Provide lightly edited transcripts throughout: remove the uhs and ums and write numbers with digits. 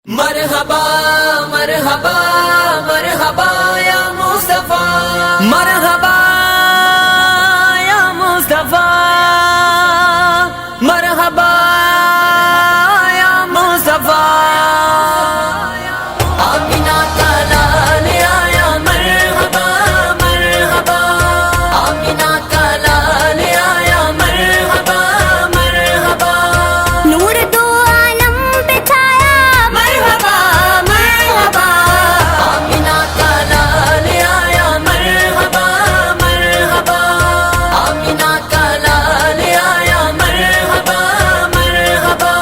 مرحبا مرحبا مرحبا یا مصطفیٰ، مرحبا یا مصطفیٰ، مرحبا یا مصطفیٰ، آمینہ کا لال آیا مرحبا مرحبا، آمینہ کا لال آیا مرحبا مرحبا، نور دو عالم پہ چھایا مرحبا مرحبا، آمینہ کا لال آیا مرحبا مرحبا، آمینہ کا لال آیا مرحبا مرحبا،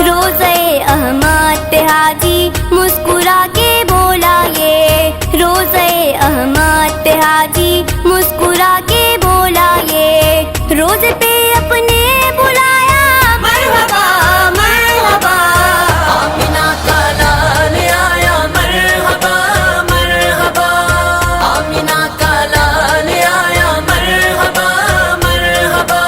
روزے احمد پہ حاجی مسکرا کے بولا یہ، روزے احمد پہ حاجی مسکرا کے بولا یہ، روزے پہ اپنے بلایا مرحبا مرحبا، آمینہ کا لال آیا مرحبا مرحبا، آمینہ کا لال آیا مرحبا مرحبا،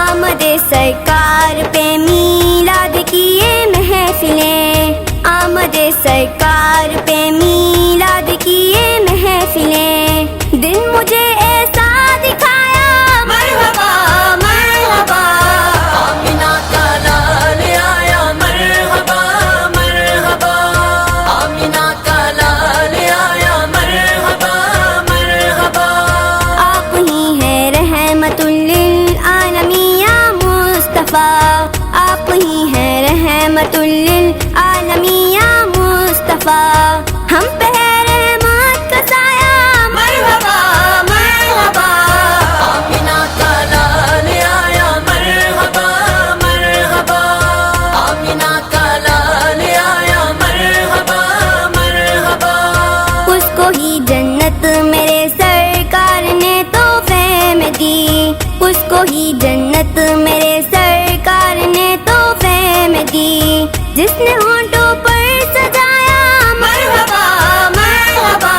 آمد سرکار پہ میلاد کی یہ محفلیں، آمد سرکار پہ میلاد کی یہ محفلیں، دن مجھے ایسا دکھایا مرحبا مرحبا، آمینہ کا لال آیا مرحبا مرحبا، آمینہ کا لال آیا مرحبا مرحبا، آپ ہی ہیں رحمت للعالمین یا مصطفیٰ، آپ ہی ہیں رحمت للعالمین یا مصطفیٰ، ہم پہ ہے رحمت کا سایہ مرحبا مرحبا، آمینہ کا لال آیا مرحبا مرحبا، آمینہ کا لال آیا مرحبا مرحبا، اس کو ہی جنت میرے سرکار نے تحفے میں دی، اس کو ہی جنت میرے سرکار نے تحفے میں دی، جس نے ہونٹوں پر سجایا مرحبا مرحبا،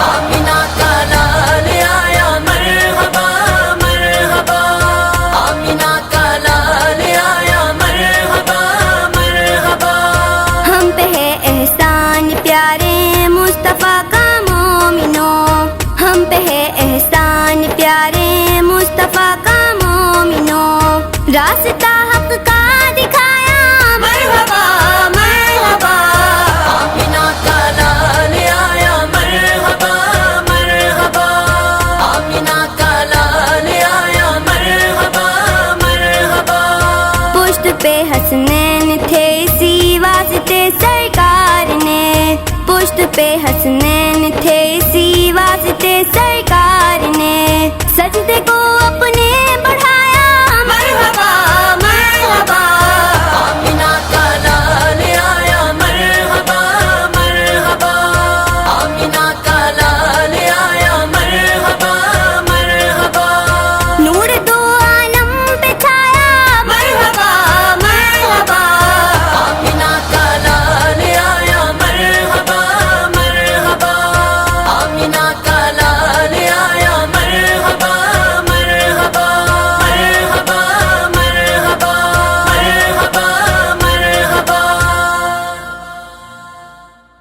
آمینہ کا لال آیا مرحبا مرحبا، آمینہ کا لال آیا مرحبا مرحبا، ہم پہ ہے احسان پیارے مصطفیٰ کا مومنوں، ہم پہ ہے احسان پیارے مصطفیٰ کا مومنوں، راستہ حق کا دکھایا مرحبا مرحبا، آمینہ کا لال آیا مرحبا مرحبا، آمینہ کا لال آیا مرحبا مرحبا، پشت پہ حسنین تھے اسی واسطے سرکار نے، پشت پہ حسنین تھے اسی واسطے سرکار